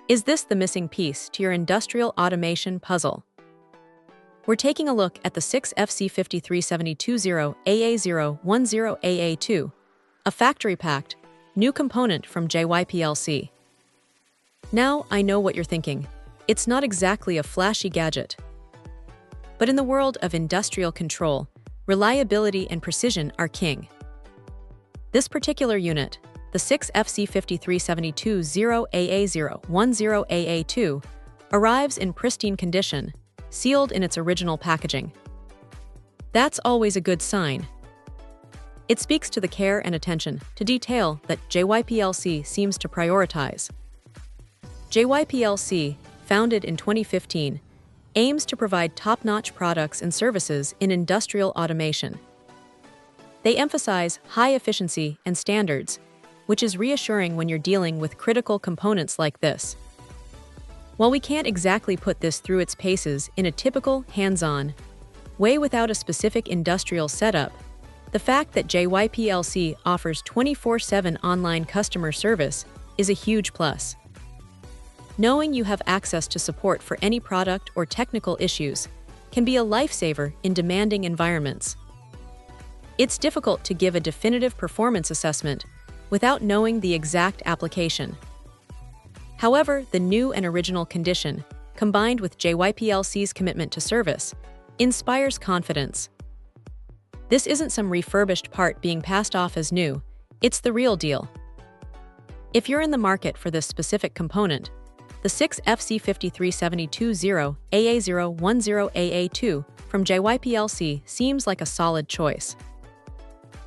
Is this the missing piece to your industrial automation puzzle? We're taking a look at the 6FC5372-0AA01-0AA2, a factory-packed, new component from JYPLC. Now I know what you're thinking. It's not exactly a flashy gadget. But in the world of industrial control, reliability and precision are king. This particular unit, the 6FC5372-0AA01-0AA2, arrives in pristine condition, sealed in its original packaging. That's always a good sign. It speaks to the care and attention to detail that JYPLC seems to prioritize. JYPLC, founded in 2015, aims to provide top-notch products and services in industrial automation. They emphasize high efficiency and standards, which is reassuring when you're dealing with critical components like this. While we can't exactly put this through its paces in a typical, hands-on way without a specific industrial setup, the fact that JYPLC offers 24/7 online customer service is a huge plus. Knowing you have access to support for any product or technical issues can be a lifesaver in demanding environments. It's difficult to give a definitive performance assessment without knowing the exact application. However, the new and original condition, combined with JYPLC's commitment to service, inspires confidence. This isn't some refurbished part being passed off as new, it's the real deal. If you're in the market for this specific component, the 6FC5372-0AA01-0AA2 from JYPLC seems like a solid choice.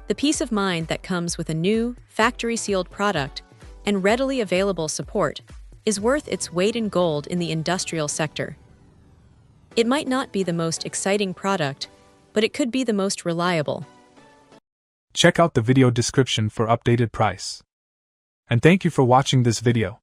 The peace of mind that comes with a new, factory-sealed product and readily available support is worth its weight in gold in the industrial sector. It might not be the most exciting product, but it could be the most reliable. Check out the video description for updated price. And thank you for watching this video.